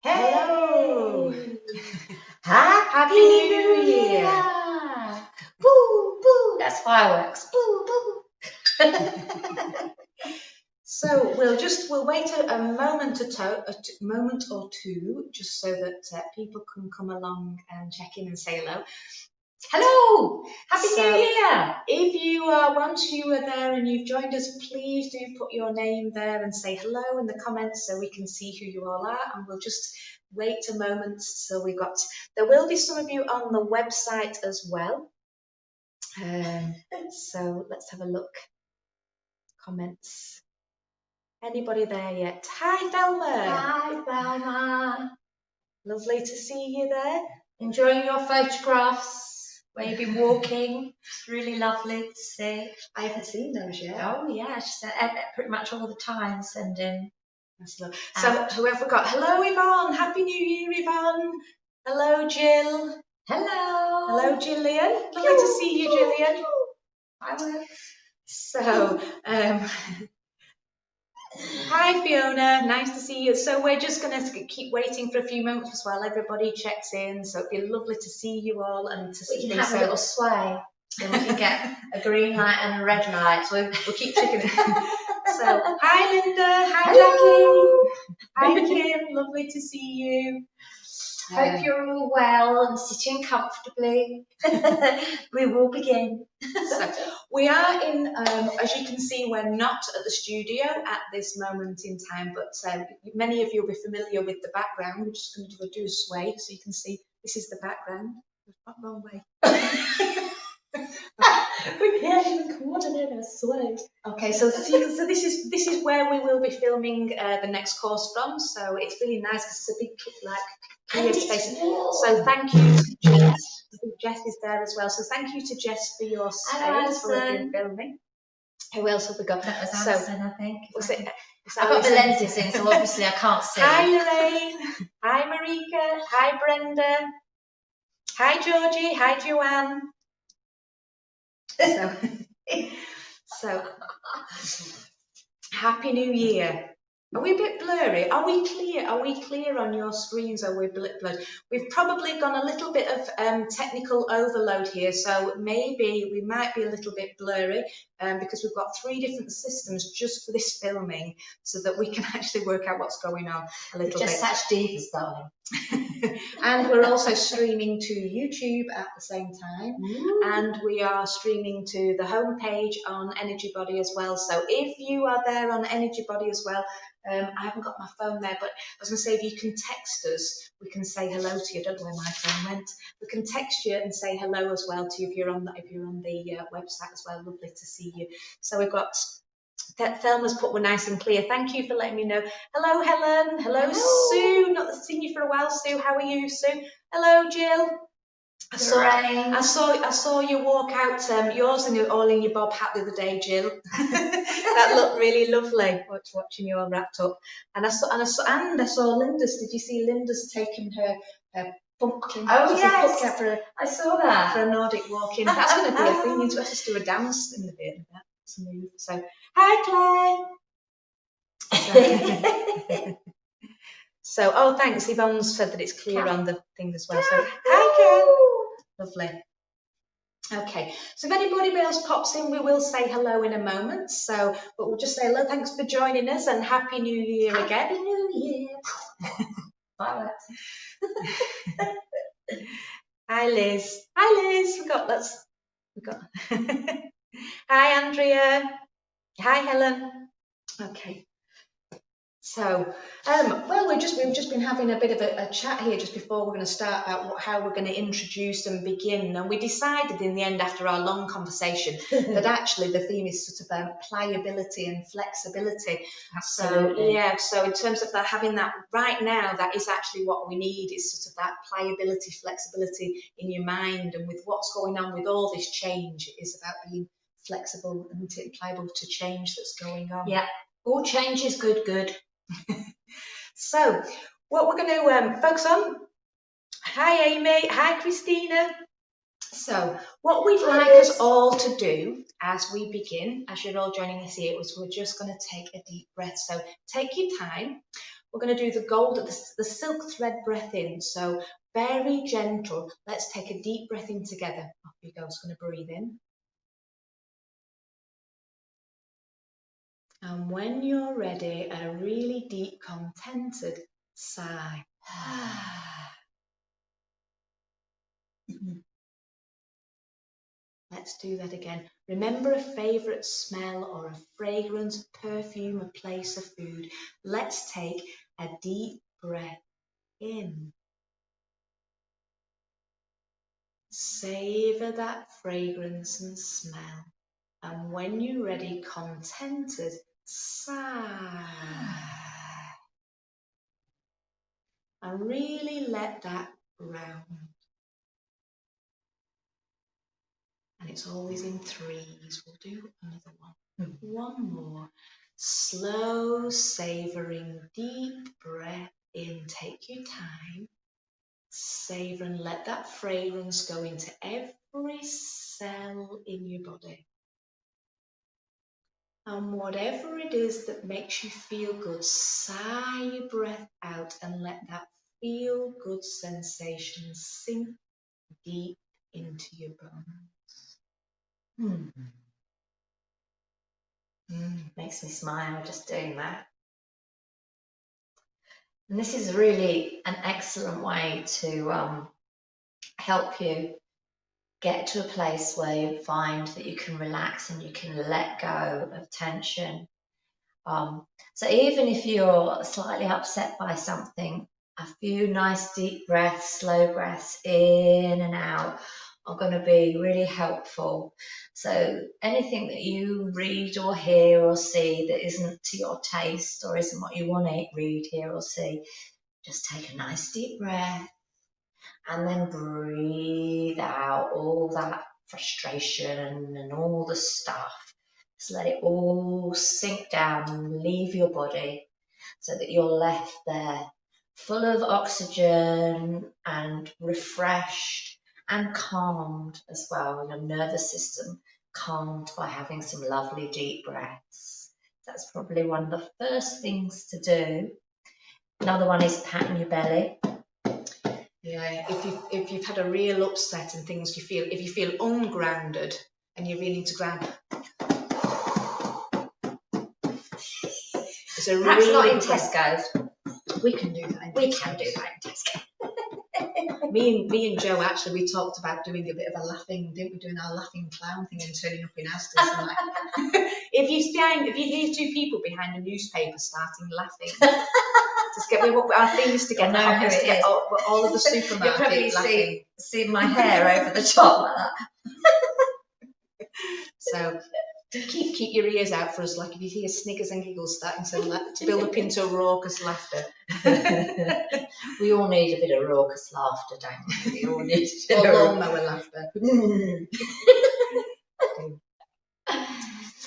Hello! Happy New Year! Boo, boo, that's fireworks. Boo, boo. So we'll wait a moment or two, just so that people can come along and check in and say hello. Hello! Happy New Year! If you once you are there and you've joined us, please do put your name there and say hello in the comments so we can see who you all are, and we'll just wait a moment. So there will be some of you on the website as well. So let's have a look. Comments. Anybody there yet? Hi, Thelma. Hi, Thelma. Lovely to see you there. Enjoying your photographs where you've been walking. It's really lovely to see. I haven't seen those yet. Oh, yeah. Just pretty much all the time sending. So who have we got? Hello, Yvonne. Happy New Year, Yvonne. Hello, Jill. Hello. Hello, Gillian. Lovely to see you, Gillian. So, hi, Fiona. Nice to see you. So we're just going to keep waiting for a few moments while everybody checks in. So it'd be lovely to see you all and to see. We can have a little sway. Then we can get a green light and a red light. So we'll keep checking in. So, hi, Linda. Hi, Hello. Jackie. Hi, Kim. Lovely to see you. Hope you're all well and sitting comfortably. We will begin. So we are in, as you can see, we're not at the studio at this moment in time, but many of you will be familiar with the background. We're just going to do a sway so you can see this is the background. Wrong way. We can't even coordinate our sway. Okay, so this is where we will be filming the next course from. So it's really nice because it's a big clear space. So thank you to Jess. I think Jess is there as well. So thank you to Jess for your space for filming. Who else have we got? That was Alison, I think. I've got the lenses in, so obviously I can't see. Hi Lorraine. Hi Marika. Hi Brenda. Hi Georgie. Hi Joanne. So Happy New Year. Are we a bit blurry? Are we clear? Are we clear on your screens? Are we blurred? We've probably got a little bit of technical overload here, so maybe we might be a little bit blurry because we've got 3 different systems just for this filming, so that we can actually work out what's going on a little bit. Just such divas, darling. And we're also streaming to YouTube at the same time. Ooh. And we are streaming to the homepage on Energy Body as well. So if you are there on Energy Body as well, I haven't got my phone there, but I was going to say, if you can text us, we can say hello to you. I don't know where my phone went. We can text you and say hello as well to you if you're on the website as well. Lovely to see you. So we've got Thelma's put one nice and clear. Thank you for letting me know. Hello, Helen. Hello, Sue. Not seen you for a while, Sue. How are you, Sue? Hello, Jill. I saw you walk out yours and all in your bob hat the other day, Jill. That looked really lovely. Watching you all wrapped up. And I saw Linda's. Did you see Linda's taking her pumpkin? Oh yes, I saw that for a Nordic walk-in. That's going to be a thing. You have to do a dance in the bit. That's a move. So hi, Claire. So, oh, thanks. Yvonne said that it's clear on the thing as well. So, hi, Ken. Lovely. Okay, so if anybody else pops in, we will say hello in a moment. So, but we'll just say hello. Thanks for joining us and Happy New Year again. Happy New Year. Bye. Hi, Liz. Hi, Liz. We got. Hi, Andrea. Hi, Helen. Okay. So, well, we've just been having a bit of a chat here just before we're going to start about how we're going to introduce and begin. And we decided in the end, after our long conversation, that actually the theme is sort of pliability and flexibility. Absolutely. So, yeah, so in terms of that, having that right now, that is actually what we need, is sort of that pliability, flexibility in your mind. And with what's going on with all this change, it is about being flexible and pliable to change that's going on. Yeah, all change is good. So, what we're going to focus on. Hi, Amy. Hi, Christina. So what we'd like us all to do as we begin, as you're all joining us here, is we're just going to take a deep breath. So take your time. We're going to do the silk thread breath in. So very gentle. Let's take a deep breath in together. Off you go. Just going to breathe in. And when you're ready, a really deep, contented sigh. Let's do that again. Remember a favourite smell or a fragrance, perfume, a place of food. Let's take a deep breath in. Savour that fragrance and smell. And when you're ready, contented, sigh. And really let that ground. And it's always in threes. We'll do another one. One more. Slow, savouring, deep breath in. Take your time. Savour and let that fragrance go into every cell in your body. And whatever it is that makes you feel good, sigh your breath out and let that feel good sensation sink deep into your bones. Makes me smile just doing that. And this is really an excellent way to help you get to a place where you find that you can relax and you can let go of tension. So even if you're slightly upset by something, a few nice deep breaths, slow breaths in and out are going to be really helpful. So anything that you read or hear or see that isn't to your taste or isn't what you want to read, hear or see, just take a nice deep breath and then breathe out all that frustration and all the stuff. Just let it all sink down and leave your body so that you're left there full of oxygen and refreshed and calmed as well. Your nervous system calmed by having some lovely deep breaths. That's probably one of the first things to do. Another one is patting your belly. Yeah, if you've had a real upset and things if you feel ungrounded and you really need to ground. It's a Perhaps really not in Tesco's. We can do that. We can do that in Tesco. Me and Joe actually we talked about doing a bit of a laughing, didn't we? Doing our laughing clown thing and turning up in Asda's. And like, if you hear two people behind a newspaper starting laughing, just get our things together. You'll know who it is. All of the supermarkets. You'll probably laughing. see my hair over the top like that. So keep your ears out for us. Like if you hear sniggers and giggles starting to build up into raucous laughter. We all need a bit of raucous laughter, don't we? We all need a bit of lawnmower laughter.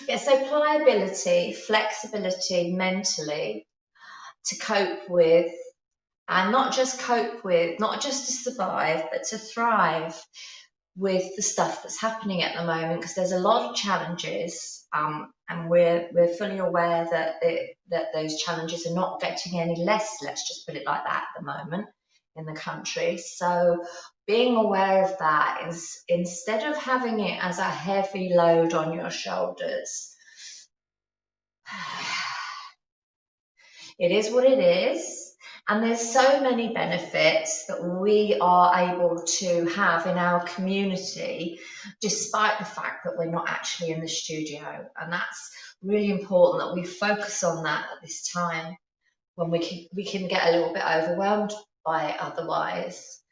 Yeah, so pliability, flexibility mentally to cope with, and not just to survive, but to thrive with the stuff that's happening at the moment, because there's a lot of challenges, and we're fully aware that those challenges are not getting any less, let's just put it like that, at the moment in the country. So being aware of that is, instead of having it as a heavy load on your shoulders, it is what it is. And there's so many benefits that we are able to have in our community, despite the fact that we're not actually in the studio. And that's really important that we focus on that at this time, when we can get a little bit overwhelmed by it otherwise.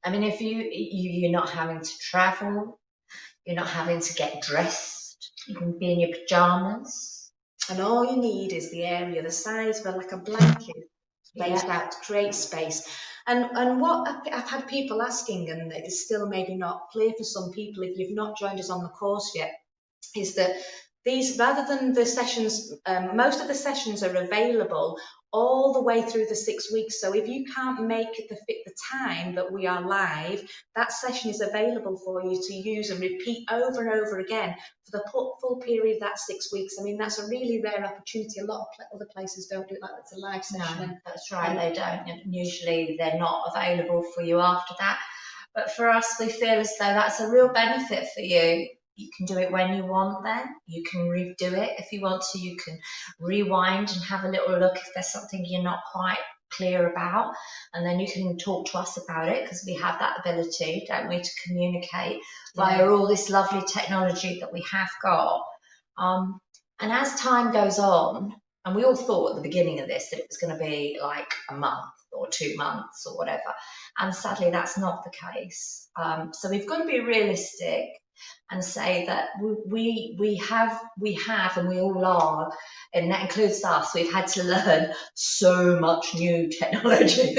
I mean, if you're not having to travel, you're not having to get dressed, you can be in your pajamas. And all you need is the area, the size of like a blanket. Spaced out to create space. And what I've had people asking, and it's still maybe not clear for some people if you've not joined us on the course yet, is that these, rather than the sessions, most of the sessions are available all the way through the 6 weeks. So if you can't make the time that we are live, that session is available for you to use and repeat over and over again for the full period of that 6 weeks. I mean, that's a really rare opportunity. A lot of other places don't do it like that. It's a live session. No, that's right, they don't. And usually they're not available for you after that. But for us, we feel as though that's a real benefit for you. You can do it when you want then. You can redo it if you want to. You can rewind and have a little look if there's something you're not quite clear about. And then you can talk to us about it, because we have that ability, don't we, to communicate via all this lovely technology that we have got. And as time goes on, and we all thought at the beginning of this that it was going to be like a month or 2 months or whatever. And sadly, that's not the case. So we've got to be realistic and say that we have, and we all are, and that includes us. We've had to learn so much new technology,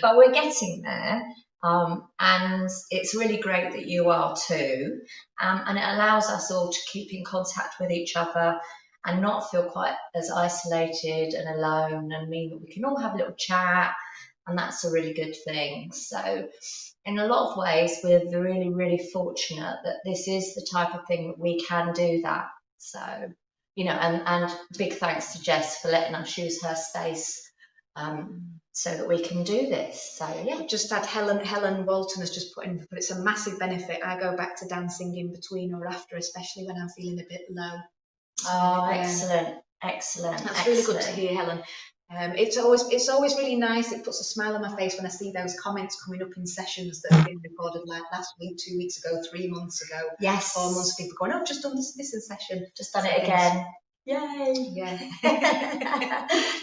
but we're getting there. And it's really great that you are too. And it allows us all to keep in contact with each other and not feel quite as isolated and alone, and mean that we can all have a little chat, and that's a really good thing. So in a lot of ways, we're really, really fortunate that this is the type of thing that we can do that. So, you know, and big thanks to Jess for letting us use her space so that we can do this. So yeah. Just had Helen Walton has just put in, but it's a massive benefit. I go back to dancing in between or after, especially when I'm feeling a bit low. Oh, excellent. That's really good to hear, Helen. It's always really nice. It puts a smile on my face when I see those comments coming up in sessions that have been recorded like last week, 2 weeks ago, 3 months ago, yes, 4 months. People going, oh, just done this in session, just done it again. Yay! Yeah.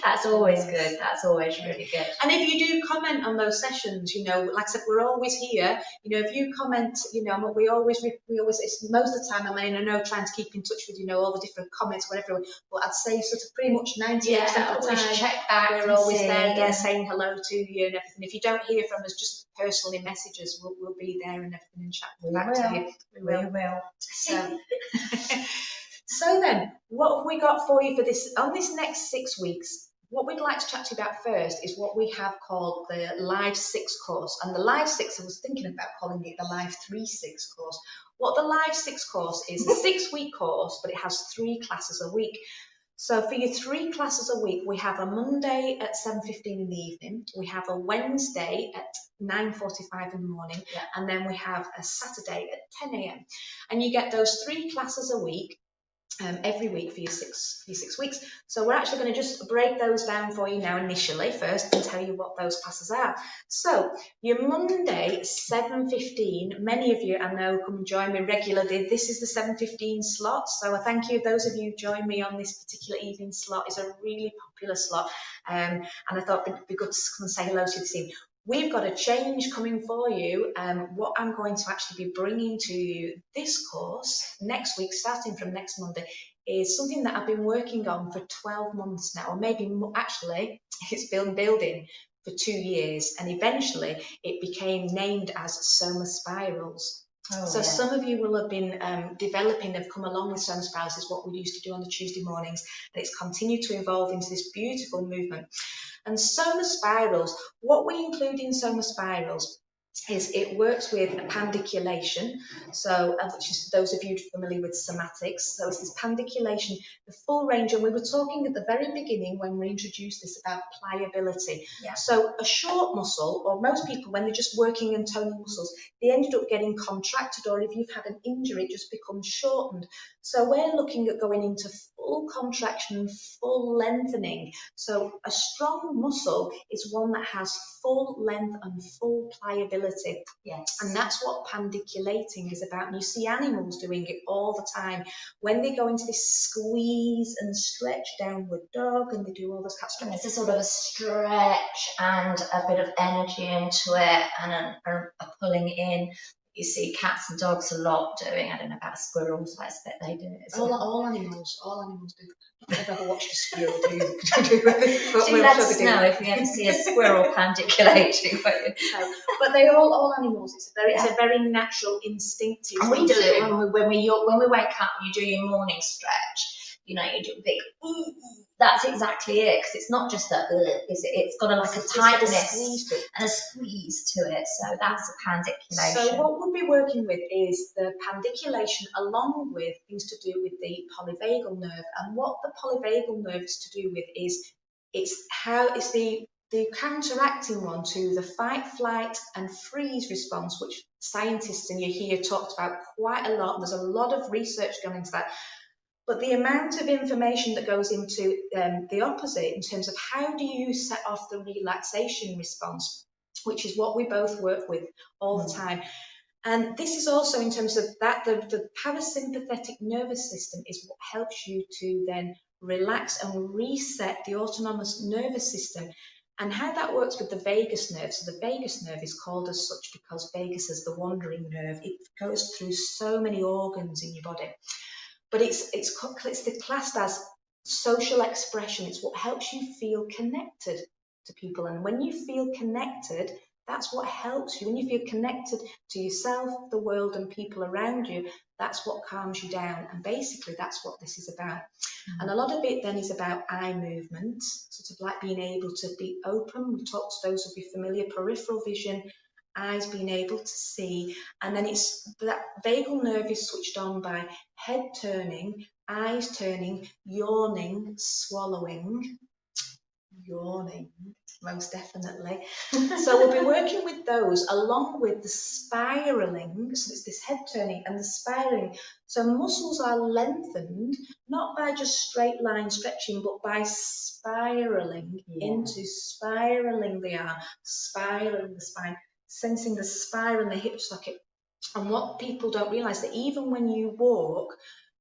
That's always good. That's always really good. And if you do comment on those sessions, you know, like I said, we're always here. You know, if you comment, you know, we always, it's most of the time, I mean, I know trying to keep in touch with, you know, all the different comments, whatever, but I'd say sort of pretty much 98% of the time, check back, we're always there again, saying hello to you and everything. If you don't hear from us, just personally message us. We'll be there and everything and chat back to you. We will. So. So then, what have we got for you for this, on this next 6 weeks? What we'd like to chat to you about first is what we have called the Live 6 course. And the Live 6, I was thinking about calling it the Live 3-6 course. What the Live 6 course is a 6-week course, but it has 3 classes a week. So for your 3 classes a week, we have a Monday at 7:15 in the evening, we have a Wednesday at 9:45 in the morning, and then we have a Saturday at 10 a.m. And you get those 3 classes a week. Every week for your six weeks. So we're actually going to just break those down for you now initially first and tell you what those classes are. So your Monday 7:15, many of you I know come and join me regularly. This is the 7:15 slot, so I thank you those of you who join me on this particular evening slot. It's a really popular slot, and I thought it'd be good to come and say hello to the team. We've got a change coming for you. What I'm going to actually be bringing to you this course next week, starting from next Monday, is something that I've been working on for 12 months now, or maybe more, actually, it's been building for 2 years, and eventually it became named as Soma Spirals. Some of you will have been developing, have come along with Soma Spirals, is what we used to do on the Tuesday mornings, and it's continued to evolve into this beautiful movement. And Soma Spirals, what we include in Soma Spirals is it works with pandiculation, so which is those of you familiar with somatics. So it's this pandiculation, the full range, and we were talking at the very beginning when we introduced this about pliability. So a short muscle, or most people when they're just working and toning muscles, they ended up getting contracted, or if you've had an injury, it just becomes shortened. So we're looking at going into full contraction and full lengthening. So a strong muscle is one that has full length and full pliability. Yes. And that's what pandiculating is about. And you see animals doing it all the time. When they go into this squeeze and stretch, downward dog, and they do all this kind of stuff. There's a sort of a stretch and a bit of energy into it, and a pulling in. You see cats and dogs a lot doing. I don't know about squirrels, I expect they do it. All animals do. I've never watched a squirrel do it. Do let us know if you ever see a squirrel pandiculating. But they're all animals. It's a very natural, instinctive. And we do it when we wake up. You do your morning stretch. you know, you do a big, ooh, that's exactly it, because it's not just that, it's got like a tightness and a squeeze to it, so that's a pandiculation. So what we'll be working with is the pandiculation along with things to do with the polyvagal nerve, and what the polyvagal nerve is to do with is it's the counteracting one to the fight, flight and freeze response, which scientists and you hear talked about quite a lot. There's a lot of research going into that. But the amount of information that goes into the opposite in terms of how do you set off the relaxation response, which is what we both work with all the time. And this is also in terms of that, the parasympathetic nervous system is what helps you to then relax and reset the autonomous nervous system. And how that works with the vagus nerve. So the vagus nerve is called as such because vagus is the wandering nerve. It goes through so many organs in your body. But it's classed as social expression. It's what helps you feel connected to people. And when you feel connected, that's what helps you. When you feel connected to yourself, the world, and people around you, that's what calms you down. And basically, that's what this is about. And a lot of it then is about eye movement, sort of like being able to be open. We talked to those of you familiar, peripheral vision, eyes being able to see, and then it's that vagal nerve is switched on by head turning, eyes turning, yawning, swallowing, yawning, most definitely. So we'll be working with those along with the spiraling. So it's this head turning and the spiraling. So muscles are lengthened, not by just straight line stretching, but by spiraling into spiraling the arm, spiraling the spine, sensing the spiral in the hip socket. And what people don't realize that even when you walk,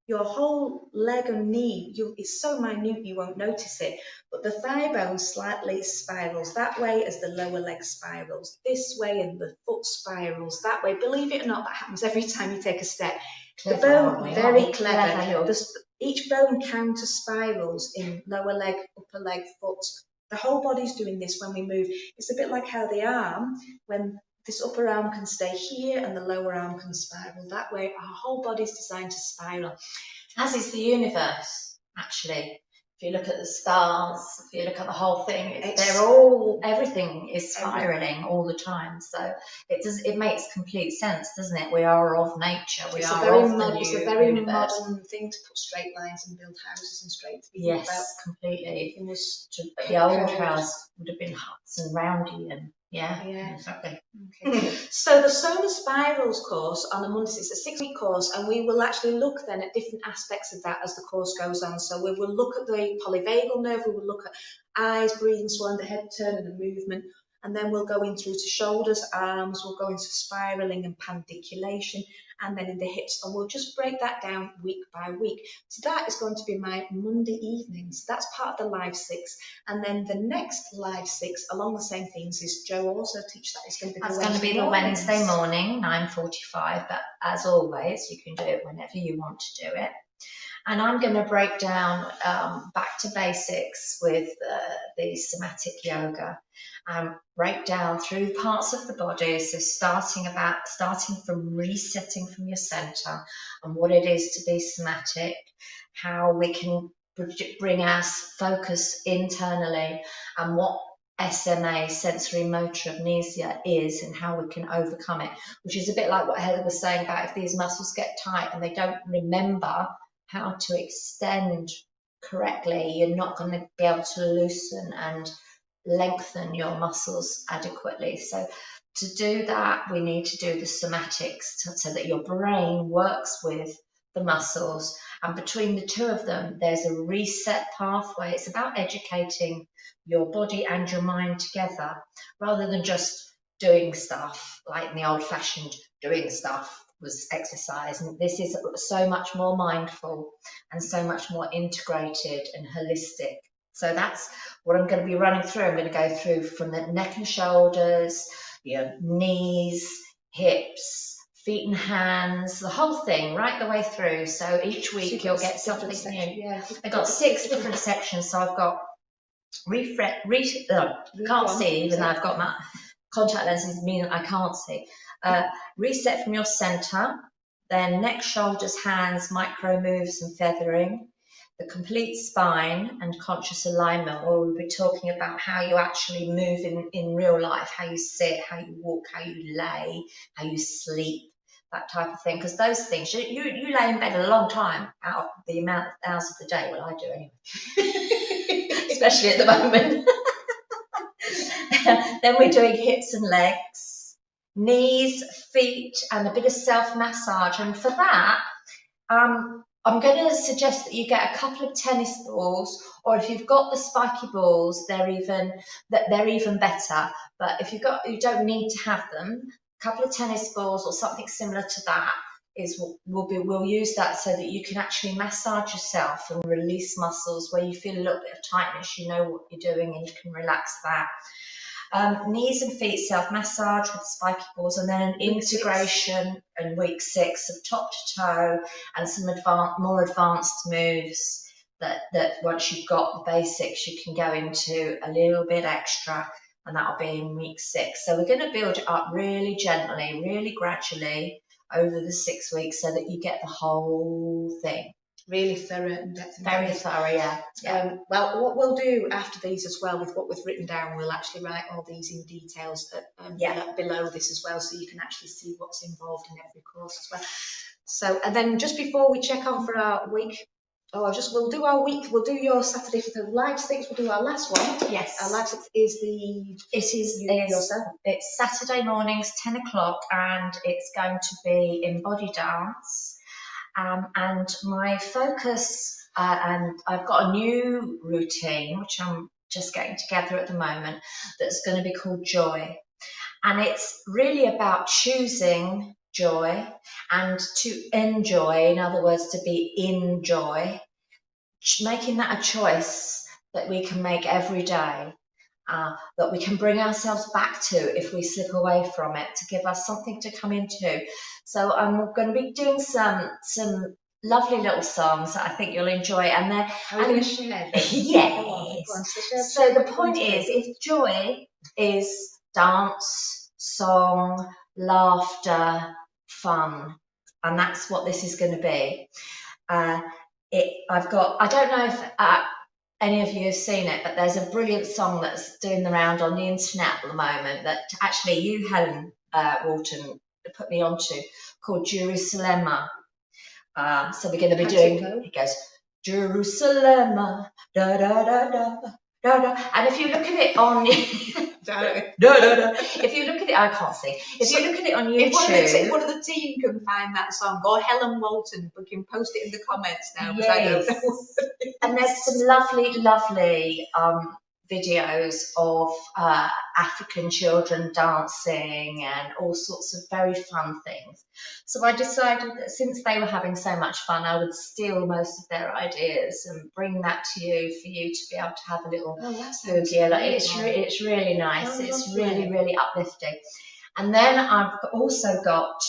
your whole leg and knee, it's so minute you won't notice it, but the thigh bone slightly spirals that way as the lower leg spirals this way, and the foot spirals that way. Believe it or not, that happens every time you take a step. Clever, the bone, very clever. Each bone counter spirals in lower leg, upper leg, foot. The whole body's doing this when we move. It's a bit like how the arm, when this upper arm can stay here and the lower arm can spiral that way. Our whole body's designed to spiral. As is the universe, actually. If you look at the stars, if you look at the whole thing, everything is spiraling all the time. So it makes complete sense, doesn't it? We are of nature. It's a very modern thing to put straight lines and build houses and straight. Yes, completely. The old house would have been huts and roundy and yeah, exactly. Okay. So the Solar Spirals course on a Monday, it's a 6-week course, and we will actually look then at different aspects of that as the course goes on. So we will look at the polyvagal nerve, we will look at eyes, breathing, swallowing, the head turn and the movement, and then we'll go in through to shoulders, arms, we'll go into spiraling and pandiculation, and then in the hips, and we'll just break that down week by week. So that is going to be my Monday evenings. That's part of the Live 6. And then the next Live 6 along the same themes is Joe also teach that. It's going to be the Wednesday morning, 9:45, but as always, you can do it whenever you want to do it. And I'm going to break down back to basics with the somatic yoga, break down through parts of the body. So starting from resetting from your center and what it is to be somatic, how we can bring our focus internally, and what SMA, sensory motor amnesia, is and how we can overcome it, which is a bit like what Heather was saying about if these muscles get tight and they don't remember how to extend correctly, you're not going to be able to loosen and lengthen your muscles adequately. So to do that, we need to do the somatics so that your brain works with the muscles, and between the two of them there's a reset pathway. It's about educating your body and your mind together rather than just doing stuff like in the old-fashioned doing stuff was exercise. And this is so much more mindful and so much more integrated and holistic. So that's what I'm going to be running through. I'm going to go through from the neck and shoulders, your knees, hips, feet and hands, the whole thing, right the way through. So each week you'll get something new. Yeah. I've got 6 different sections. So I've got can't see, even though I've got my contact lenses, mean I can't see. Reset from your center, then neck, shoulders, hands, micro moves and feathering, the complete spine and conscious alignment, where we'll be talking about how you actually move in real life, how you sit, how you walk, how you lay, how you sleep, that type of thing. Because those things, you lay in bed a long time out of the amount of hours of the day. Well, I do anyway, especially at the moment. Then we're doing hips and legs, knees, feet, and a bit of self-massage. And for that, I'm going to suggest that you get a couple of tennis balls, or if you've got the spiky balls, they're even better. But if you don't need to have them. A couple of tennis balls or something similar to that we'll use that so that you can actually massage yourself and release muscles where you feel a little bit of tightness. You know what you're doing and you can relax that. Knees and feet self-massage with spiky balls, and then an integration in week 6 of top to toe and some more advanced moves that once you've got the basics you can go into a little bit extra, and that'll be in week 6. So we're going to build it up really gently, really gradually over the 6 weeks so that you get the whole thing. Really thorough and depth. Very thorough, yeah. Well, what we'll do after these as well, with what we've written down, we'll actually write all these in details below this as well, so you can actually see what's involved in every course as well. So, and then just before we check on for our week, we'll do our week. We'll do your Saturday for the live six. We'll do our last one. Yes. Our live six is yourself. It's Saturday mornings, 10 o'clock, and it's going to be in body dance. And my focus, and I've got a new routine, which I'm just getting together at the moment, that's going to be called Joy. And it's really about choosing joy and to enjoy, in other words, to be in joy, making that a choice that we can make every day, that we can bring ourselves back to if we slip away from it, to give us something to come into. So I'm going to be doing some lovely little songs that I think you'll enjoy, and they're going to share them. Yes. So the point is, if joy is dance, song, laughter, fun, and that's what this is going to be. I don't know if any of you have seen it, but there's a brilliant song that's doing the round on the internet at the moment that actually you, Helen Walton, put me onto, called Jerusalema. So we're going to be doing, it goes, Jerusalema, da da da da da da. And if you look at it on, if you look at it, I can't sing. If you look at it on YouTube, if one of the team can find that song, or Helen Walton, we can post it in the comments now. Yes. I don't know. And there's some lovely videos of African children dancing and all sorts of very fun things. So I decided that since they were having so much fun, I would steal most of their ideas and bring that to you for you to be able to have a little boogie. It's really nice. It's really uplifting. And then I've also got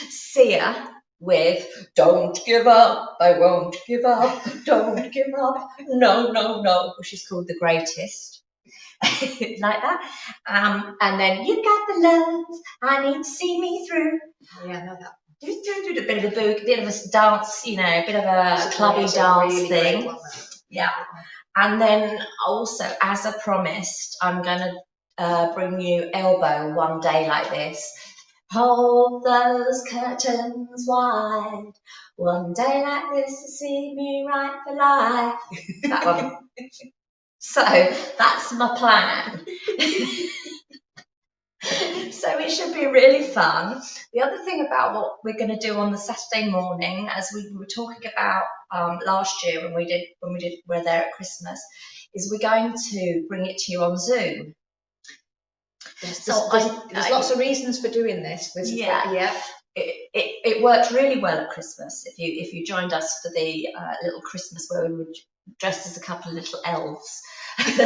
Sia with Don't Give Up, I Won't Give Up, Don't Give Up, No, No, No, which is called The Greatest. Like that. And then You Got the Love, I Need to See Me Through. Oh, yeah, I know that. A bit of a book, a bit of a dance, a bit of a clubby dance thing. Yeah. And then also, as I promised, I'm going to bring you Elbow One Day Like This. Hold those curtains wide, one day like this to see me right for life. That one. So that's my plan. So it should be really fun. The other thing about what we're going to do on the Saturday morning, as we were talking about last year when we're there at Christmas, is we're going to bring it to you on Zoom. There's lots of reasons for doing this. It worked really well at Christmas. If you joined us for the little Christmas where we were dressed as a couple of little elves. But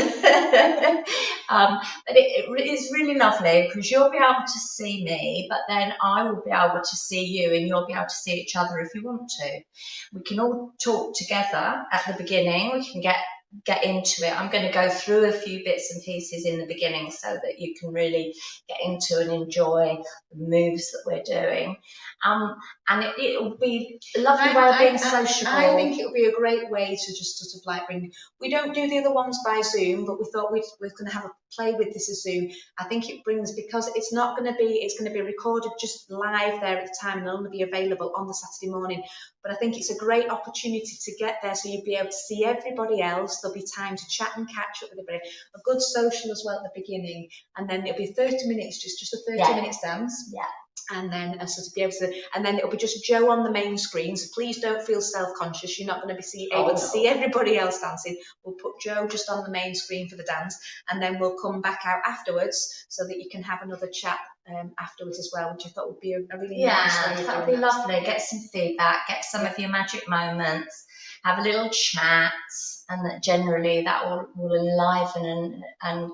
it is really lovely because you'll be able to see me, but then I will be able to see you, and you'll be able to see each other if you want to. We can all talk together at the beginning. We can get get into it. I'm going to go through a few bits and pieces in the beginning so that you can really get into and enjoy the moves that we're doing. And it'll be a lovely way of being sociable. I think it would be a great way to just sort of like bring. We don't do the other ones by Zoom, but we thought we're going to have a play with this as Zoom. I think it brings, because it's not going to be, it's going to be recorded just live there at the time and it'll only be available on the Saturday morning. But I think it's a great opportunity to get there, so you'll be able to see everybody else. There'll be time to chat and catch up with everybody. A good social as well at the beginning, and then it'll be 30 minutes, just a 30 minutes dance. Yeah. And then sort of be able to, and then it'll be just Joe on the main screen. So please don't feel self-conscious. You're not going to be able to see everybody else dancing. We'll put Joe just on the main screen for the dance, and then we'll come back out afterwards so that you can have another chat afterwards as well, which I thought would be a really nice way. That would be lovely. Get some feedback, get some of your magic moments, have a little chat, and that generally that will enliven and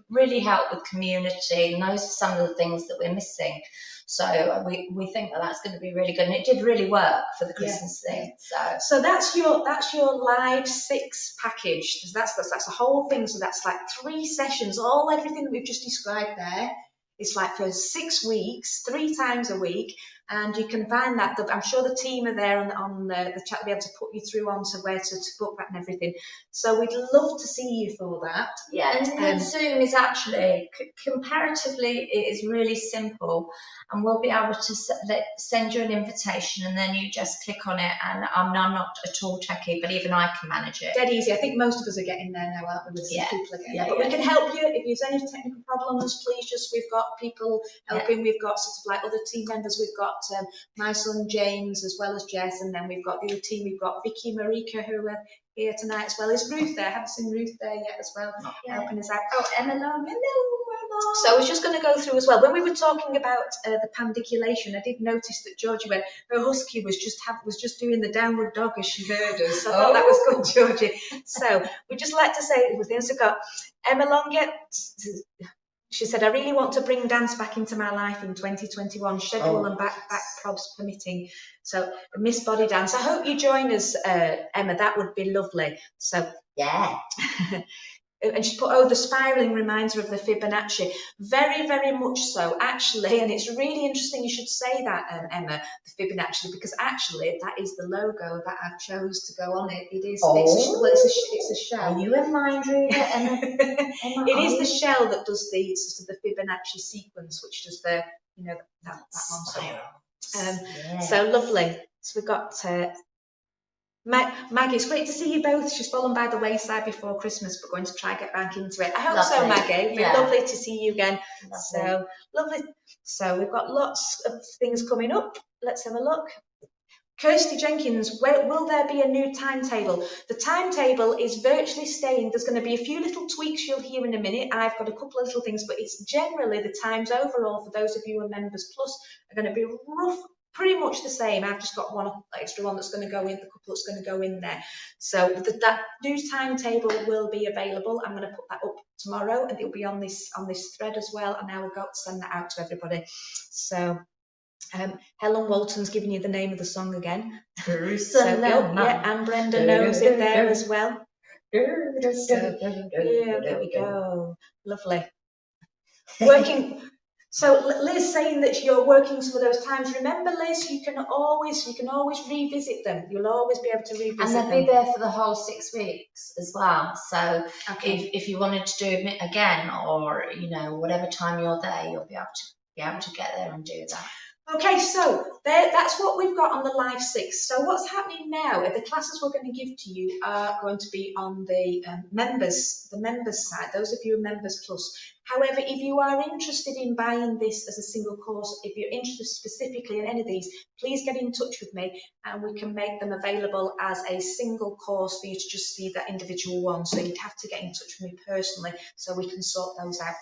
really help with community. And those are some of the things that we're missing. So we think that that's going to be really good, and it did really work for the Christmas thing. So that's your live 6 package. That's the whole thing. So that's like 3 sessions, everything that we've just described there. It's like for 6 weeks, 3 times a week, and you can find that. I'm sure the team are there on the chat to be able to put you through onto where to book that and everything. So we'd love to see you for that. Yeah, and Zoom is actually, comparatively, it is really simple, and we'll be able to send you an invitation, and then you just click on it, and I'm not at all techie, but even I can manage it. Dead easy. I think most of us are getting there now, aren't we? People are getting there. But we can help you if there's any technical problems. Please we've got people helping. We've got sort of like other team members. We've got my son James as well as Jess, and then we've got the other team. We've got Vicky, Marika, who are here tonight as well. Is Ruth there? I haven't seen Ruth there yet as well, helping us out. Oh, Emma Long. Hello. So I was just going to go through as well. When we were talking about the pandiculation, I did notice that Georgie went, her husky was just doing the downward dog as she heard us. So I thought that was good, Georgie. So we'd just like to say with this, we've got Emma Longett. She said, I really want to bring dance back into my life in 2021, schedule and back probs permitting. So Miss Body Dance. I hope you join us, Emma. That would be lovely. So yeah. And she put, the spiraling reminds her of the Fibonacci. Very, very much so, actually. And it's really interesting you should say that, Emma, the Fibonacci, because actually that is the logo that I've chose to go on it. It is. It's a shell. Are you a mind reader, Emma? It is the shell that does the sort of the Fibonacci sequence, which does the, that one. So lovely. So we've got Maggie, it's great to see you both. She's fallen by the wayside before Christmas, but going to try and get back into it. I hope so, Maggie. It's lovely to see you again. Lovely. So lovely. So we've got lots of things coming up. Let's have a look. Kirsty Jenkins, will there be a new timetable? The timetable is virtually staying. There's going to be a few little tweaks you'll hear in a minute. I've got a couple of little things, but it's generally the times overall for those of you who are members plus are going to be pretty much the same. I've just got one extra one that's going to go in, the couple that's going to go in there. So that new timetable will be available. I'm going to put that up tomorrow, and it'll be on this thread as well, and I will go send that out to everybody. So Helen Walton's giving you the name of the song again. And Brenda knows it there as well. So, there we go. Lovely. Working. So Liz saying that you're working some of those times. Remember, Liz, you can always revisit them. You'll always be able to revisit them. And they'll be there for the whole 6 weeks as well. So if you wanted to do it again, or whatever time you're there, you'll be able to get there and do that. Okay, so that's what we've got on the Live 6. So what's happening now, the classes we're going to give to you are going to be on the members side, those of you who are members plus. However, if you are interested in buying this as a single course, if you're interested specifically in any of these, please get in touch with me and we can make them available as a single course for you to just see that individual one. So you'd have to get in touch with me personally so we can sort those out.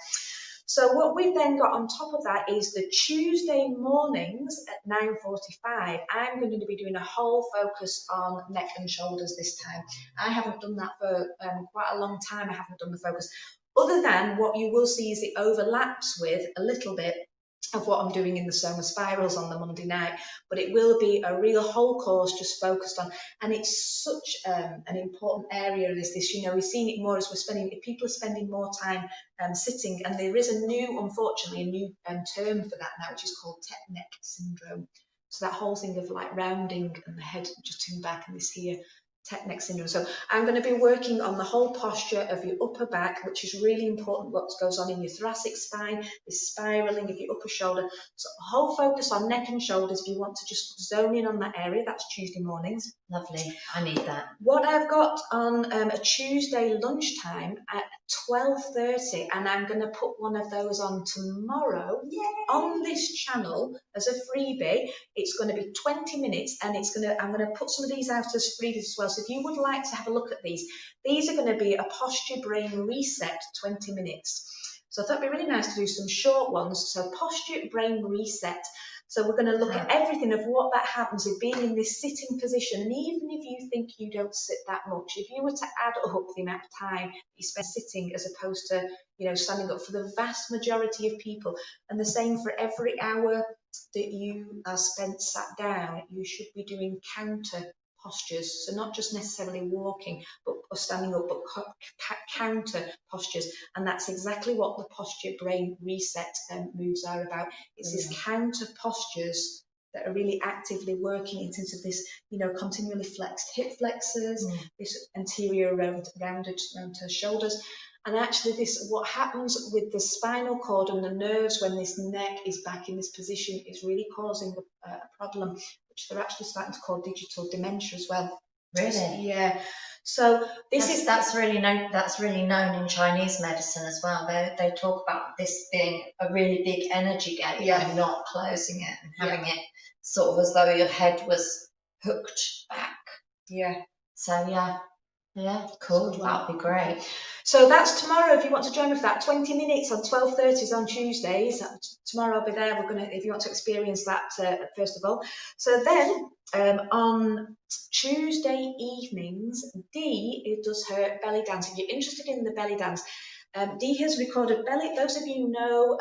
So what we've then got on top of that is the Tuesday mornings at 9:45. I'm going to be doing a whole focus on neck and shoulders this time. I haven't done that for quite a long time. I haven't done the focus. Other than what you will see is it overlaps with a little bit of what I'm doing in the Soma Spirals on the Monday night, but it will be a real whole course just focused on, and it's such an important area is this, you know, we're seeing it more as people are spending more time sitting, and there is unfortunately, a new term for that now, which is called tech neck syndrome. So that whole thing of like rounding and the head jutting back and this here, tech neck syndrome. So I'm going to be working on the whole posture of your upper back, which is really important, what goes on in your thoracic spine, this spiraling of your upper shoulder. So whole focus on neck and shoulders. If you want to just zone in on that area, that's Tuesday mornings. Lovely, I need that. What I've got on a Tuesday lunchtime at 12:30, and I'm going to put one of those on tomorrow. Yay! On this channel as a freebie. It's going to be 20 minutes, and I'm going to put some of these out as freebies as well. So if you would like to have a look at these are going to be a posture brain reset 20 minutes. So I thought it'd be really nice to do some short ones. So posture brain reset. So we're going to look at everything of what that happens with being in this sitting position. And even if you think you don't sit that much, if you were to add up the amount of time you spend sitting as opposed to, you know, standing up, for the vast majority of people, and the same for every hour that you are spent sat down, you should be doing counter postures. So not just necessarily walking or standing up, but counter postures. And that's exactly what the posture brain reset moves are about. It's these counter postures that are really actively working in terms of this, you know, continually flexed hip flexors, this anterior rounded shoulders. And actually what happens with the spinal cord and the nerves when this neck is back in this position is really causing a problem, which they're actually starting to call digital dementia as well. Really? Yeah. So that's really known in Chinese medicine as well. They talk about this being a really big energy gate and not closing it and having it sort of as though your head was hooked back. Yeah. So yeah, cool. That'd be great. So that's tomorrow. If you want to join me for that, 20 minutes on 12:30 on Tuesdays. Tomorrow I'll be there. If you want to experience that, first of all. So then on Tuesday evenings, Dee does her belly dance. If you're interested in the belly dance, Dee has recorded belly. Those of you know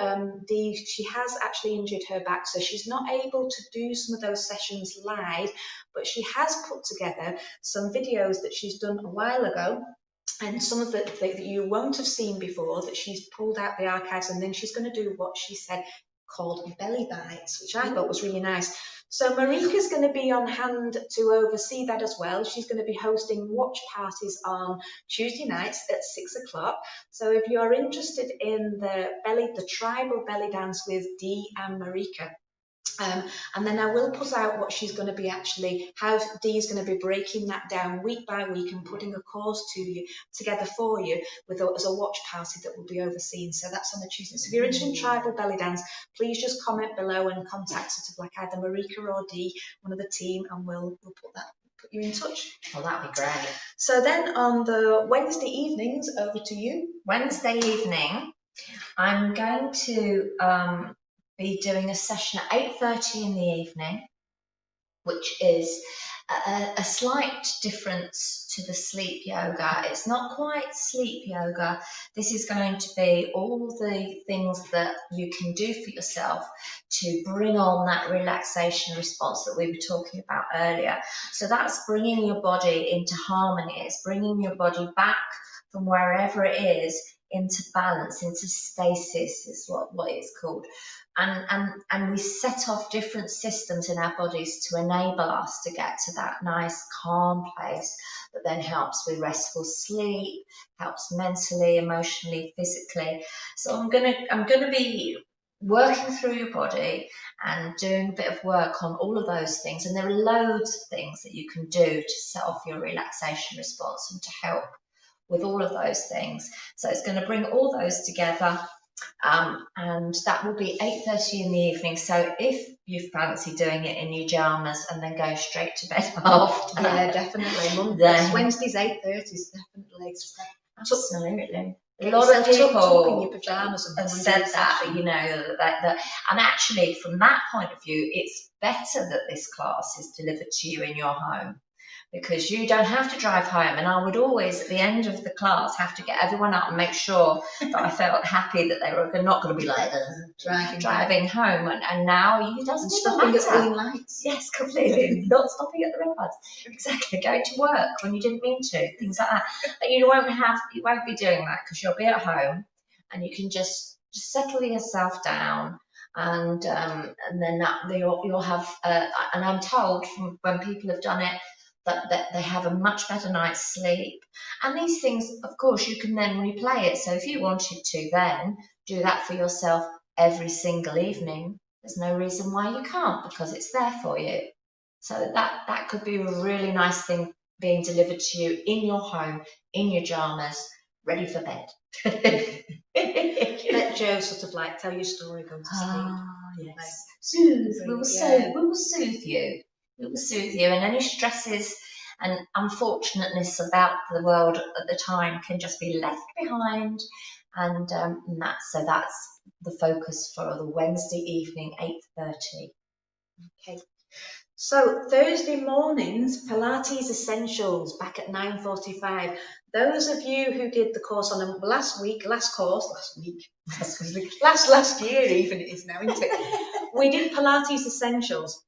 Dee, she has actually injured her back, so she's not able to do some of those sessions live, but she has put together some videos that she's done a while ago, and some of that you won't have seen before, that she's pulled out the archives, and then she's going to do what she said called belly bites, which I thought was really nice. So Marika's going to be on hand to oversee that as well. She's going to be hosting watch parties on Tuesday nights at 6 o'clock. So if you're interested in the tribal belly dance with Dee and Marika, and then I will put out what she's going to be how Dee is going to be breaking that down week by week and putting a course together for you as a watch party that will be overseen. So that's on the Tuesday. So if you're interested in tribal belly dance, please just comment below and contact sort of like either Marika or Dee, one of the team, and we'll put you in touch. Oh, that'd be great. So then on the Wednesday evenings, over to you. Wednesday evening, I'm going to be doing a session at 8:30 in the evening, which is a slight difference to the sleep yoga. It's not quite sleep yoga. This is going to be all the things that you can do for yourself to bring on that relaxation response that we were talking about earlier. So that's bringing your body into harmony. It's bringing your body back from wherever it is into balance, into stasis is what it's called. And we set off different systems in our bodies to enable us to get to that nice calm place that then helps with restful sleep, helps mentally, emotionally, physically. So I'm gonna be working through your body and doing a bit of work on all of those things. And there are loads of things that you can do to set off your relaxation response and to help with all of those things. So it's going to bring all those together. And that will be 8:30 in the evening. So if you fancy doing it in your pajamas and then go straight to bed after, yeah, definitely. Wednesdays 8:30 is definitely absolutely. A lot of people in your pajamas have said that, you know, that, and actually from that point of view, it's better that this class is delivered to you in your home, because you don't have to drive home. And I would always, at the end of the class, have to get everyone up and make sure that I felt happy that they were not going to be like driving home. And now you doesn't stopping even at green lights. Yes, completely. Not stopping at the red lights. Exactly. Going to work when you didn't mean to. Things like that. But you won't be doing that because you'll be at home and you can just settle yourself down. And then you'll have, and I'm told from when people have done it, that they have a much better night's sleep. And these things, of course, you can then replay it. So if you wanted to then do that for yourself every single evening, there's no reason why you can't, because it's there for you. So that could be a really nice thing being delivered to you in your home, in your pajamas, ready for bed. Let Joe sort of like tell your story, go to sleep. Yes. Like, soothe. We will soothe you. We will soothe you, and any stresses and unfortunateness about the world at the time can just be left behind. And that's the focus for the Wednesday evening, 8:30. Okay. So Thursday mornings, Pilates Essentials back at 9:45. Those of you who did the course on them last year even it is now, isn't it? We did Pilates Essentials.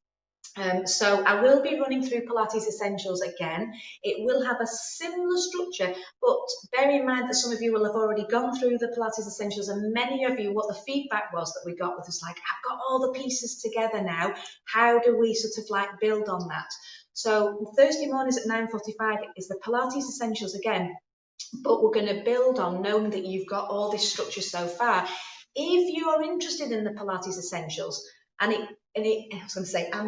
So I will be running through Pilates Essentials again. It will have a similar structure, but bear in mind that some of you will have already gone through the Pilates Essentials, and many of you, what the feedback was that we got was like, I've got all the pieces together now. How do we sort of like build on that? So Thursday mornings at 9:45 is the Pilates Essentials again, but we're going to build on knowing that you've got all this structure so far. If you are interested in the Pilates Essentials, and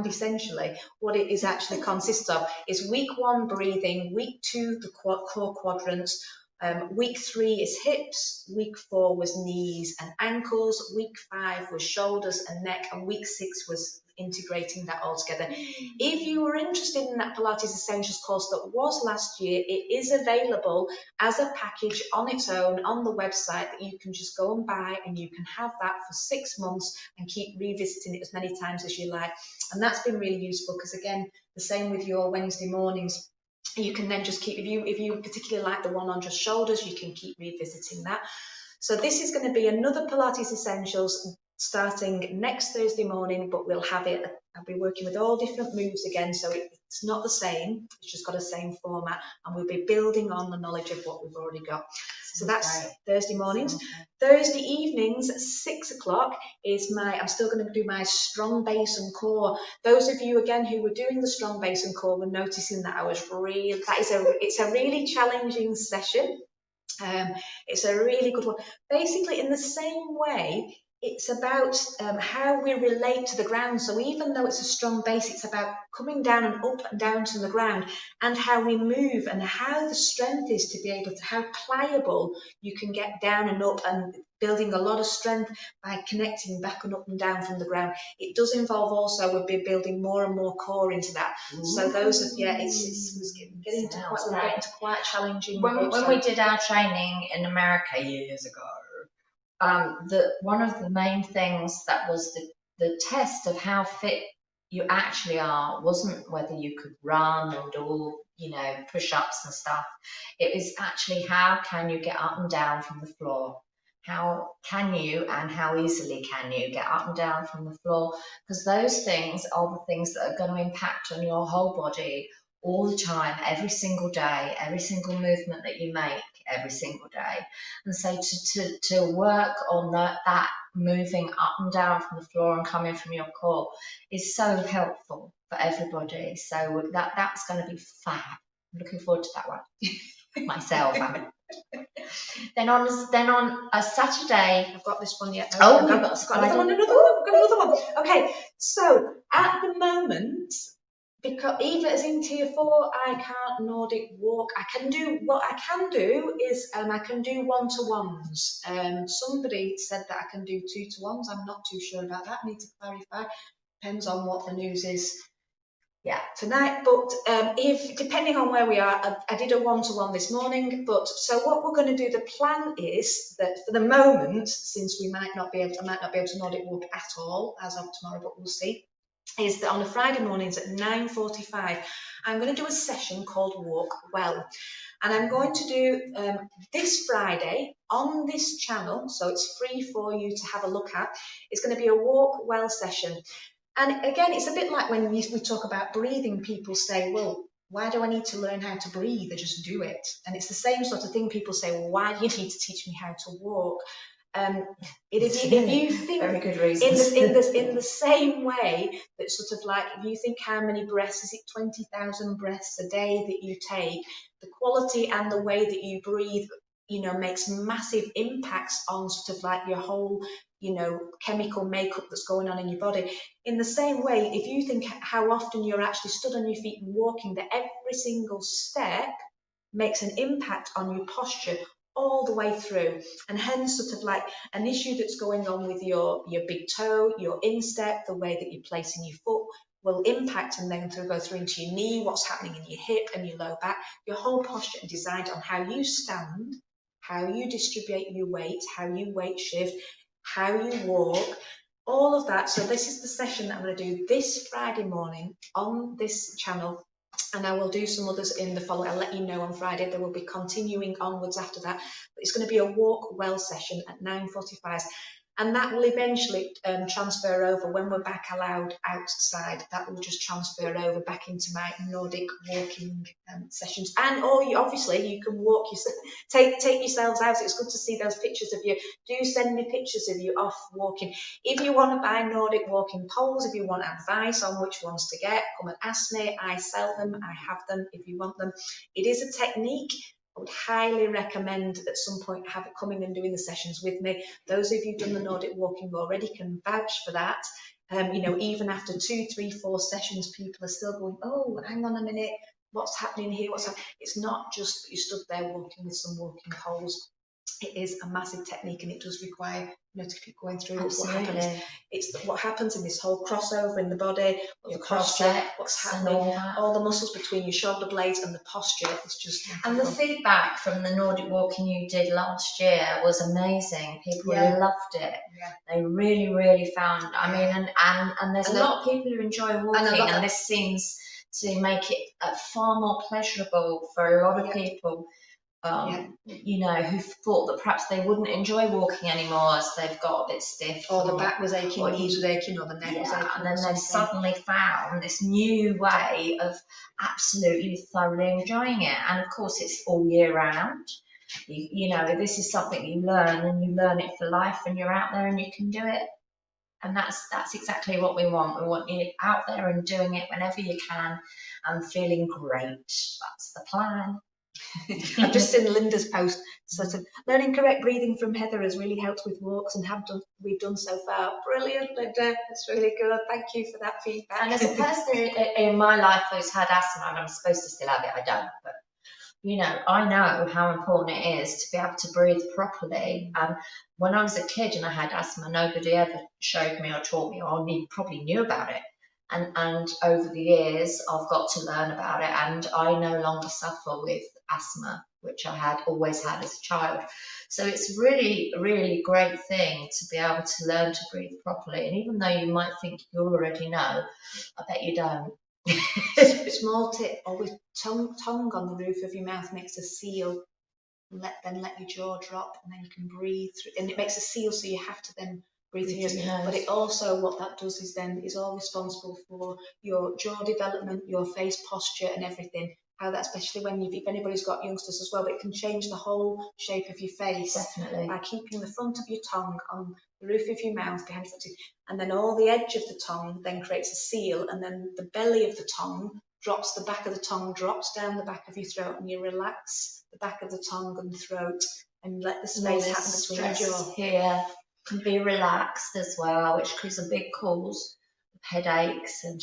essentially what it is actually consists of is week 1 breathing, week 2 the core quadrants, week 3 is hips, week 4 was knees and ankles, week 5 was shoulders and neck, and week 6 was integrating that all together. If you were interested in that Pilates Essentials course that was last year, it is available as a package on its own on the website that you can just go and buy, and you can have that for 6 months and keep revisiting it as many times as you like. And that's been really useful because, again, the same with your Wednesday mornings. You can then just keep, if you particularly like the one on just shoulders, you can keep revisiting that. So this is going to be another Pilates Essentials starting next Thursday morning, but we'll have it, I'll be working with all different moves again, so it's not the same, it's just got the same format, and we'll be building on the knowledge of what we've already got. So that's right. Thursday mornings. Okay. Thursday evenings, 6 o'clock is I'm still going to do my strong base and core. Those of you again who were doing the strong base and core were noticing that it's a really challenging session. It's a really good one. Basically, in the same way, it's about how we relate to the ground. So even though it's a strong base, it's about coming down and up and down to the ground, and how we move, and how the strength is to be able to, how pliable you can get down and up, and building a lot of strength by connecting back and up and down from the ground. It does involve also, we'll be building more and more core into that. Ooh. So those are, it's getting into quite challenging. When we did our training in America years ago, one of the main things that was the test of how fit you actually are wasn't whether you could run and do push-ups and stuff. It was actually how can you get up and down from the floor. How can you, and how easily can you get up and down from the floor? Because those things are the things that are going to impact on your whole body all the time, every single day, every single movement that you make every single day. And so to work on that moving up and down from the floor and coming from your core is so helpful for everybody. So that's going to be fab. I'm looking forward to that one myself. Then on a Saturday, I've got this one yet. Oh, I've got another one. Okay, so at the moment, because even as in tier 4, I can't Nordic walk. I can do 1-to-1s. Somebody said that I can do 2-to-1s. I'm not too sure about that. I need to clarify. Depends on what the news is. Yeah, tonight, but if depending on where we are, I did a 1-to-1 this morning. But so what we're going to do, the plan is that for the moment, since I might not be able to Nordic walk at all as of tomorrow, but we'll see. is that on a Friday mornings at 9:45, I'm going to do a session called Walk Well. And I'm going to do this Friday on this channel, so it's free for you to have a look at. It's going to be a Walk Well session. And again, it's a bit like when we talk about breathing, people say, well, why do I need to learn how to breathe? I just do it. And it's the same sort of thing. People say, well, why do you need to teach me how to walk? If you think very good reasons. in the same way that sort of like, if you think how many breaths, is it 20,000 breaths a day that you take, the quality and the way that you breathe, makes massive impacts on sort of like your whole, chemical makeup that's going on in your body. In the same way, if you think how often you're actually stood on your feet and walking, that every single step makes an impact on your posture all the way through, and hence sort of like an issue that's going on with your big toe, your instep, the way that you're placing your foot will impact and then go through into your knee, what's happening in your hip and your low back. Your whole posture is designed on how you stand, how you distribute your weight, how you weight shift, how you walk, all of that. So this is the session that I'm going to do this Friday morning on this channel, and I will do some others in the following. I'll let you know on Friday. There will be continuing onwards after that. But it's going to be a walk well session at 9:45. And that will eventually transfer over when we're back allowed outside. That will just transfer over back into my Nordic walking sessions. And obviously you can walk yourself, take yourselves out. It's good to see those pictures of you. Do send me pictures of you off walking. If you want to buy Nordic walking poles, if you want advice on which ones to get, come and ask me. I sell them. I have them if you want them. It is a technique. I would highly recommend at some point coming and doing the sessions with me. Those of you who've done the Nordic walking already can vouch for that. Even after 2, 3, 4 sessions, people are still going, oh, hang on a minute, what's happening here? It's not just that you stood there walking with some walking poles. It is a massive technique, and it does require to keep going through. Absolutely. What happens in this whole crossover in the body, your the posture, what's happening, all the muscles between your shoulder blades and the posture. It's just and the feedback from the Nordic walking you did last year was amazing. People loved it. Yeah. They really, really found. I mean, and there's a lot of people who enjoy walking, and this seems to make it far more pleasurable for a lot of people. Who thought that perhaps they wouldn't enjoy walking anymore as they've got a bit stiff, or the back was aching, or knees was aching, or the neck was aching, and then they've suddenly found this new way of absolutely thoroughly enjoying it. And of course, it's all year round. This is something you learn, and you learn it for life, and you're out there and you can do it. And that's exactly what we want. We want you out there and doing it whenever you can and feeling great. That's the plan. I've just seen Linda's post, sort of learning correct breathing from Heather has really helped with walks, and we've done so far. Brilliant, Linda. That's really good. Thank you for that feedback. And as a person in my life who's had asthma, and I'm supposed to still have it, I don't, but I know how important it is to be able to breathe properly. When I was a kid and I had asthma, nobody ever showed me or taught me, or probably knew about it. And over the years, I've got to learn about it, and I no longer suffer with asthma, which I always had as a child. So it's really, really great thing to be able to learn to breathe properly. And even though you might think you already know, I bet you don't. Small tip: always tongue on the roof of your mouth makes a seal. Then let your jaw drop, and then you can breathe through, and it makes a seal, so you have to then breathe through your nose. But it also, what that does is all responsible for your jaw development, your face posture, and everything. How that, especially if anybody's got youngsters as well, but it can change the whole shape of your face. Definitely. By keeping the front of your tongue on the roof of your mouth, behind your teeth, and then all the edge of the tongue then creates a seal, and then the belly of the tongue drops, the back of the tongue drops down the back of your throat, and you relax the back of the tongue and throat, and let the space happen between your jaw. Here can be relaxed as well, which causes a big cause headaches and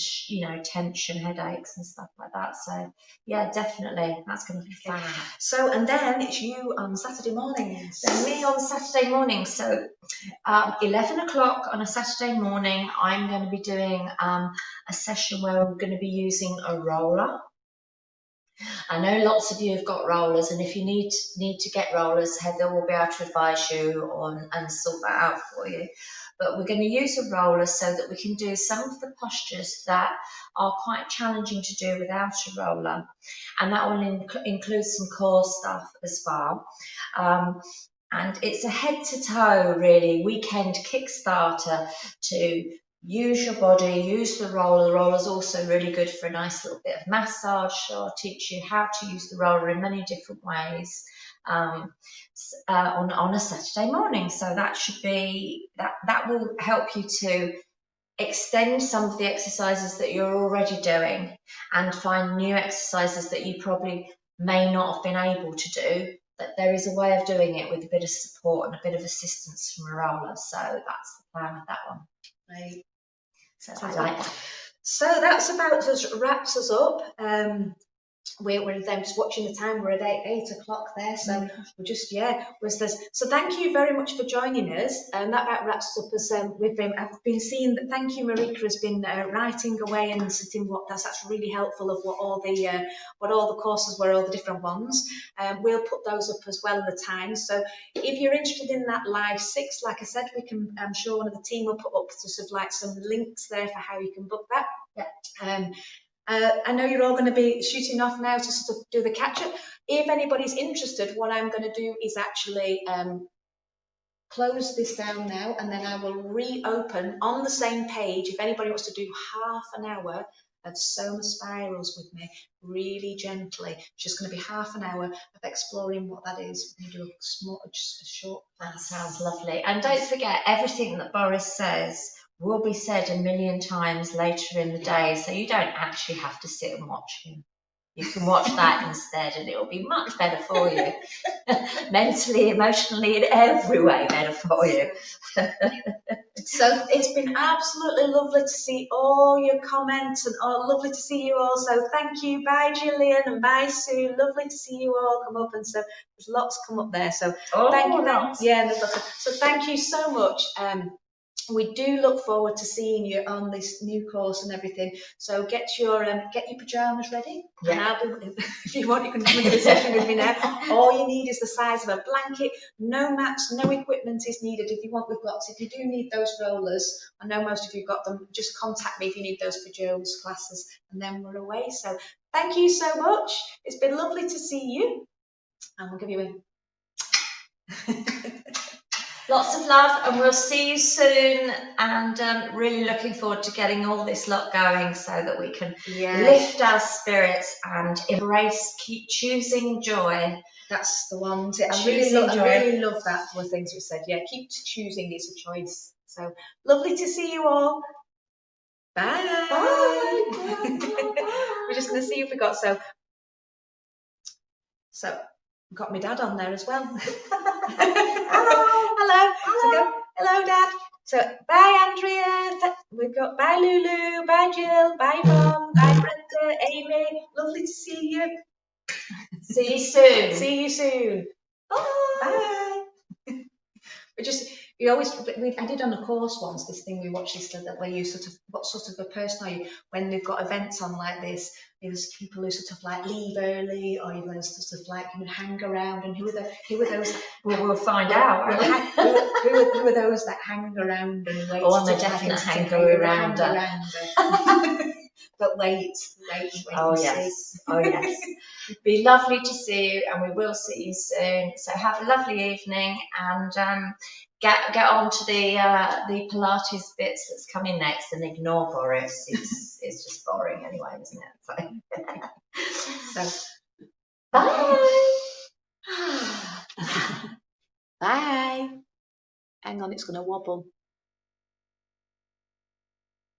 tension headaches and stuff like that. So yeah, definitely that's going to be fun. So, and then it's you on Saturday mornings. Then me on Saturday morning. So 11 o'clock on a Saturday morning, I'm going to be doing a session where we're going to be using a roller. I know lots of you have got rollers, and if you need to get rollers, Heather will be able to advise you on and sort that out for you. but we're going to use a roller so that we can do some of the postures that are quite challenging to do without a roller, and that will include some core stuff as well. And it's a head to toe, really, weekend Kickstarter to use your body, use the roller. The roller is also really good for a nice little bit of massage. So I'll teach you how to use the roller in many different ways on a Saturday morning. So that should be, that will help you to extend some of the exercises that you're already doing and find new exercises that you probably may not have been able to do, that there is a way of doing it with a bit of support and a bit of assistance from a roller. So that's the plan with that one. Right. So I like that. So that's about wraps us up. We're then just watching the time. We're at 8 o'clock there, so we're just So thank you very much for joining us, and that about wraps us up. As I've been seeing that. Thank you, Marika has been writing away and sitting. That's really helpful of what all the courses were, all the different ones. We'll put those up as well in the times. So if you're interested in that live 6, like I said, we can. I'm sure one of the team will put up sort of like some links there for how you can book that. Yeah. I know you're all going to be shooting off now to sort of do the catch-up. If anybody's interested, what I'm going to do is actually close this down now, and then I will reopen on the same page. If anybody wants to do half an hour of Soma Spirals with me, really gently, it's just going to be half an hour of exploring what that is. We're going to do just a short. That sounds lovely. And don't forget, everything that Boris says will be said a million times later in the day, so you don't actually have to sit and watch him. You can watch that instead, and it will be much better for you. Mentally, emotionally, in every way better for you. So it's been absolutely lovely to see all your comments, and lovely to see you all. So thank you. Bye, Gillian, and bye, Sue. Lovely to see you all come up, and so there's lots come up there. So thank you. There's lots. So thank you so much. We do look forward to seeing you on this new course and everything. So get your pajamas ready. Yeah. And if you want, you can come and do a session with me now. All you need is the size of a blanket. No mats, no equipment is needed. If you want, we've got. If you do need those rollers, I know most of you got them. Just contact me if you need those for Joe's classes, and then we're away. So thank you so much. It's been lovely to see you, and we'll give you a. Lots of love, and we'll see you soon, and really looking forward to getting all this lot going so that we can lift our spirits and embrace, keep choosing joy. That's the one. I really love that one of the things you said. Yeah, keep choosing, it's a choice. So lovely to see you all. Bye. Bye. We're just going to see if we got so got my dad on there as well. Hello. So hello, Dad. So bye, Andrea. We've got bye, Lulu. Bye, Jill. Bye, Mom. Bye, Brenda. Amy. Lovely to see you. See you soon. See you soon. Bye. I did on a course once this thing we watched this where you what sort of a person are you when they've got events on like this. There's people who sort of like leave early, or even sort of like hang around, and who are those? We'll find out. Who are those that hang around and wait? Oh, I'm a definite hanger-arounder. But wait. Oh yes. It'd be lovely to see you, and we will see you soon. So have a lovely evening, and get on to the Pilates bits that's coming next, and ignore Boris. It's just boring anyway, isn't it? So bye. Bye. Hang on, it's going to wobble.